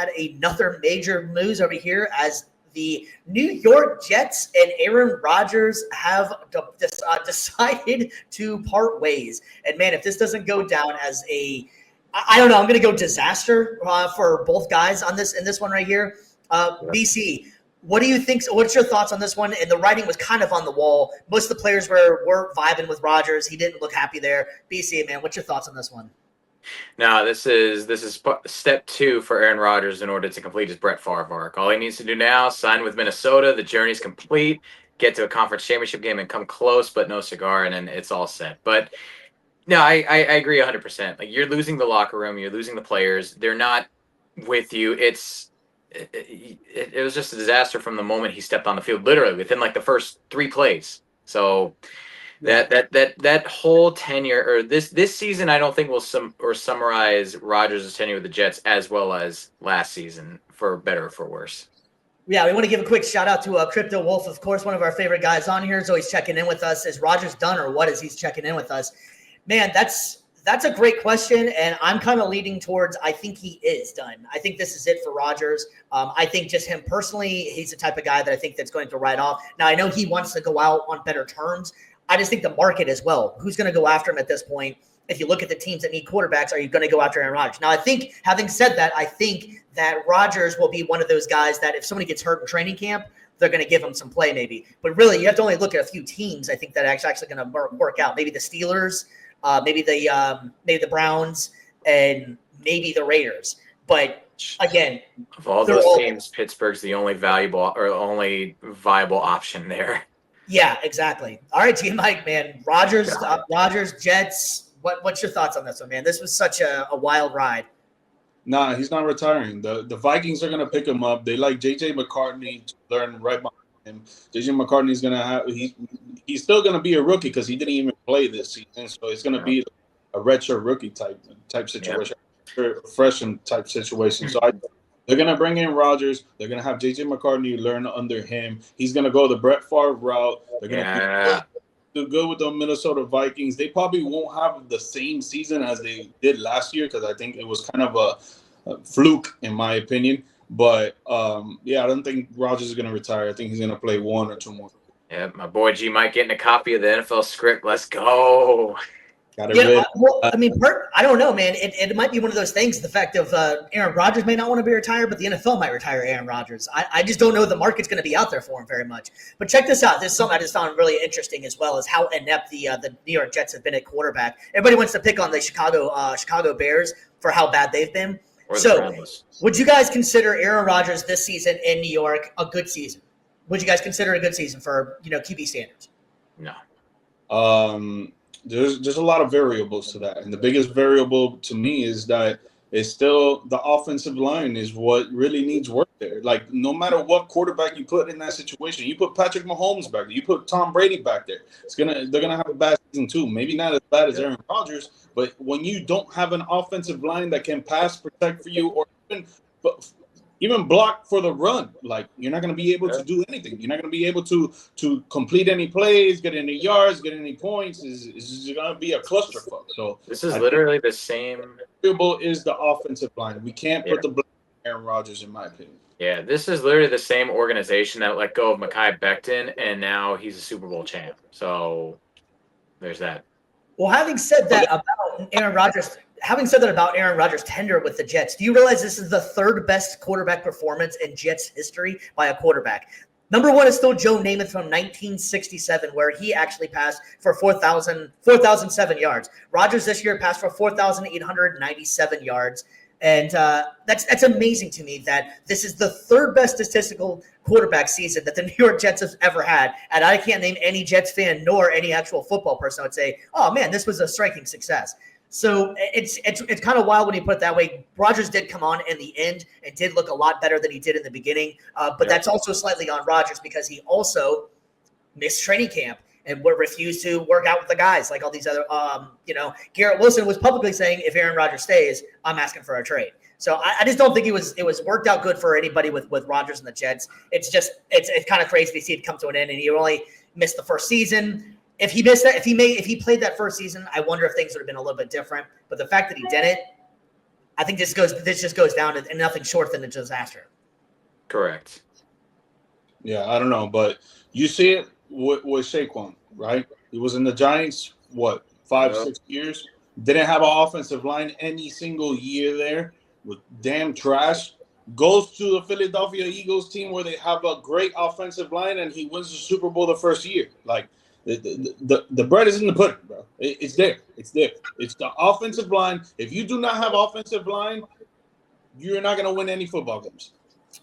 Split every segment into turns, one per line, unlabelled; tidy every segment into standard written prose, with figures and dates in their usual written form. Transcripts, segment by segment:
had another major news over here as the New York Jets and Aaron Rodgers have decided to part ways. And man, if this doesn't go down as I don't know, I'm going to go disaster for both guys on this in this one right here. BC, what do you think? What's your thoughts on this one? And the writing was kind of on the wall. Most of the players were vibing with Rodgers. He didn't look happy there. BC, man, what's your thoughts on this one?
No, this is step 2 for Aaron Rodgers in order to complete his Brett Favre arc. All he needs to do now, sign with Minnesota. The journey's complete. Get to a conference championship game and come close, but no cigar, and then it's all set. But no, I agree 100%. Like, you're losing the locker room, you're losing the players. They're not with you. It was just a disaster from the moment he stepped on the field, literally within like the first 3 plays. So that whole tenure, or this season, I don't think will summarize Rodgers' tenure with the Jets as well as last season, for better or for worse.
Yeah, we want to give a quick shout out to Crypto Wolf, of course, one of our favorite guys on here. Is always checking in with us. Is Rodgers done, or what is he's checking in with us? Man, that's a great question, and I'm kind of leaning towards I think he is done. I think this is it for Rodgers. I think just him personally, he's the type of guy that I think that's going to write off. Now, I know he wants to go out on better terms. I just think the market as well. Who's going to go after him at this point? If you look at the teams that need quarterbacks, are you going to go after Aaron Rodgers? Now, I think, having said that, I think that Rodgers will be one of those guys that if somebody gets hurt in training camp, they're going to give him some play maybe. But really, you have to only look at a few teams, I think, that are actually going to work out. Maybe the Steelers, maybe the Browns, and maybe the Raiders. But again,
of all those teams, Pittsburgh's the only viable option there.
Yeah, exactly. All right, Team Mike, man. Rodgers, Jets. What's your thoughts on this one, man? This was such a wild ride.
Nah, he's not retiring. The Vikings are gonna pick him up. They like JJ McCartney to learn right behind him. JJ McCartney's gonna have he's still gonna be a rookie because he didn't even play this season, so it's gonna be a redshirt rookie type situation, freshman type situation. So they're going to bring in Rodgers. They're going to have J.J. McCartney learn under him. He's going to go the Brett Favre route. They're going to do good with the Minnesota Vikings. They probably won't have the same season as they did last year because I think it was kind of a fluke, in my opinion. But, I don't think Rodgers is going to retire. I think he's going to play 1 or 2 more.
Yeah, my boy G Mike getting a copy of the NFL script. Let's go.
Well, I mean, I don't know, man. It might be one of those things. The fact of Aaron Rodgers may not want to be retired, but the NFL might retire Aaron Rodgers. I just don't know the market's going to be out there for him very much. But check this out. This is something I just found really interesting as well, as how inept the New York Jets have been at quarterback. Everybody wants to pick on the Chicago Bears for how bad they've been. So, would you guys consider Aaron Rodgers this season in New York a good season? Would you guys consider a good season for QB standards?
No.
There's a lot of variables to that, and the biggest variable to me is that it's still the offensive line is what really needs work there. Like, no matter what quarterback you put in that situation, you put Patrick Mahomes back there, you put Tom Brady back there, they're gonna have a bad season too. Maybe not as bad as Aaron Rodgers, but when you don't have an offensive line that can pass protect for you, or even block for the run, like, you're not going to be able to do anything. You're not going to be able to complete any plays, get any yards, get any points. It's going to be a clusterfuck. So
this is literally the same.
Variable is the offensive line. We can't put the blame on Aaron Rodgers, in my opinion.
Yeah, this is literally the same organization that let go of Mekhi Becton, and now he's a Super Bowl champ. So there's that.
Well, having said that about Aaron Rodgers' tenure with the Jets, do you realize this is the 3rd best quarterback performance in Jets history by a quarterback? Number 1 is still Joe Namath from 1967, where he actually passed for 4,007 yards. Rodgers this year passed for 4,897 yards. And that's amazing to me that this is the 3rd best statistical quarterback season that the New York Jets have ever had. And I can't name any Jets fan nor any actual football person that would say, oh, man, this was a striking success. So it's kind of wild when you put it that way. Rodgers did come on in the end and did look a lot better than he did in the beginning. But that's also slightly on Rodgers because he also missed training camp and refused to work out with the guys like all these other, Garrett Wilson was publicly saying, if Aaron Rodgers stays, I'm asking for a trade. So I just don't think it was worked out good for anybody with Rodgers and the Jets. It's kind of crazy to see it come to an end, and he only missed the first season. If he missed that, if he played that first season, I wonder if things would have been a little bit different. But the fact that he didn't, I think this just goes down to nothing short than a disaster.
Correct.
Yeah, I don't know, but you see it with Saquon, right? He was in the Giants, what, 5-6 years? Didn't have an offensive line any single year there. Was damn trash. Goes to the Philadelphia Eagles team where they have a great offensive line, and he wins the Super Bowl the first year. Like, the bread is in the pudding, bro. It's there. It's there. It's the offensive line. If you do not have offensive line, you're not going to win any football games.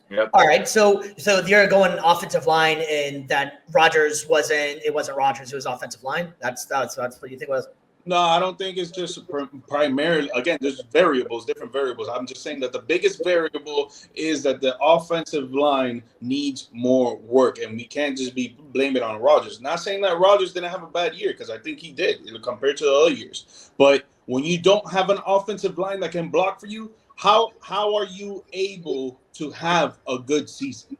Yep.
All right, so you're going offensive line, and that Rodgers wasn't. It wasn't Rodgers. It was offensive line. That's what you think was.
No, I don't think it's just primarily. Again, there's different variables. I'm just saying that the biggest variable is that the offensive line needs more work, and we can't just be blaming it on Rodgers. Not saying that Rodgers didn't have a bad year, because I think he did compared to the other years. But when you don't have an offensive line that can block for you, how are you able to have a good season?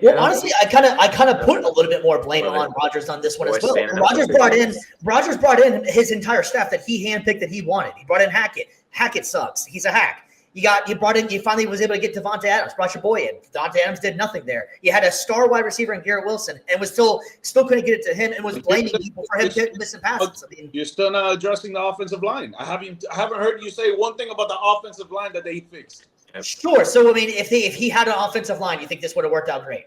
Well, honestly, I kind of put a little bit more blame on Rodgers on this one as well. Rodgers brought in his entire staff that he handpicked that he wanted. He brought in Hackett. Hackett sucks. He's a hack. You finally was able to get Devontae Adams. Brought your boy in. Devontae Adams did nothing there. You had a star wide receiver in Garrett Wilson, and was still couldn't get it to him, and was blaming people for him missing passes. I mean,
you're still not addressing the offensive line. I haven't heard you say one thing about the offensive line that they fixed.
Sure. So I mean, if he had an offensive line, you think this would have worked out great?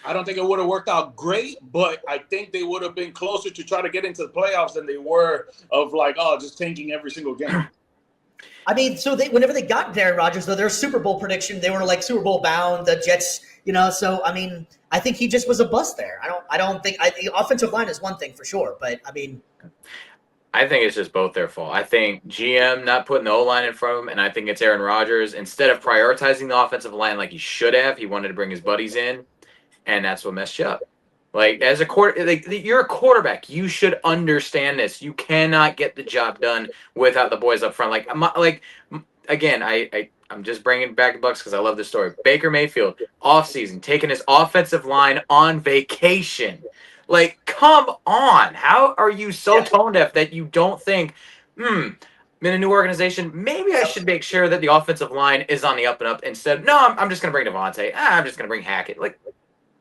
I don't think it would have worked out great, but I think they would have been closer to try to get into the playoffs than they were of just tanking every single game.
I mean, so whenever they got Darren Rodgers, though, their Super Bowl prediction, they were like Super Bowl bound. The Jets, So I mean, I think he just was a bust there. I don't think the offensive line is one thing for sure, but I mean,
I think it's just both their fault. I think GM not putting the O-line in front of him, and I think it's Aaron Rodgers. Instead of prioritizing the offensive line like he should have, he wanted to bring his buddies in, and that's what messed you up. Like, as a you're a quarterback. You should understand this. You cannot get the job done without the boys up front. Again, I'm just bringing back the Bucks because I love this story. Baker Mayfield, offseason, taking his offensive line on vacation. Like, come on. How are you so tone deaf that you don't think, in a new organization, maybe I should make sure that the offensive line is on the up and up instead. No, I'm just going to bring Devontae. I'm just going to bring Hackett. Like,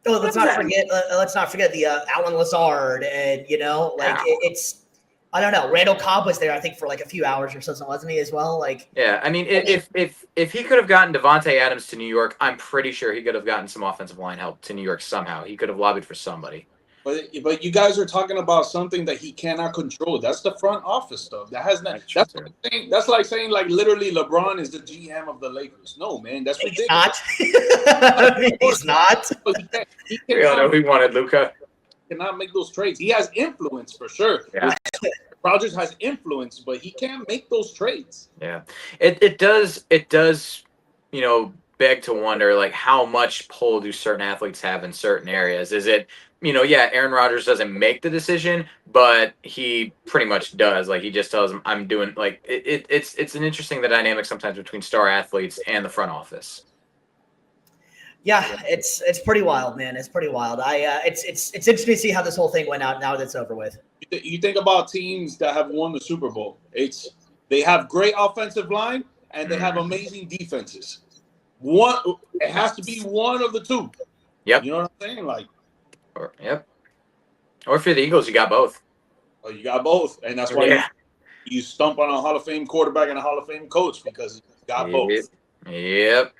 oh, let's not forget the Alan Lazard, and it's I don't know. Randall Cobb was there, I think, for like a few hours or something, wasn't he as well? Like,
yeah, I mean, if he could have gotten Devontae Adams to New York, I'm pretty sure he could have gotten some offensive line help to New York somehow. He could have lobbied for somebody.
But you guys are talking about something that he cannot control. That's the front office stuff. That has not. That's like saying literally LeBron is the GM of the Lakers. No, man, that's ridiculous.
He's not.
He
know we wanted Luka.
Cannot make those trades. He has influence for sure.
Yeah.
Rodgers has influence, but he can't make those trades.
Yeah, it does. Beg to wonder, like, how much pull do certain athletes have in certain areas? Is it, Aaron Rodgers doesn't make the decision, but he pretty much does. Like, he just tells him, I'm doing, like, it's an interesting dynamic sometimes between star athletes and the front office.
Yeah, it's pretty wild, man. It's pretty wild. It's interesting to see how this whole thing went out now that it's over with.
You think about teams that have won the Super Bowl. They have great offensive line and they have amazing defenses. It has to be one of the two.
Yep.
You know what I'm saying?
Or if you're the Eagles, you got both.
Oh, you got both, and that's why you stump on a Hall of Fame quarterback and a Hall of Fame coach, because you got both.
Yep.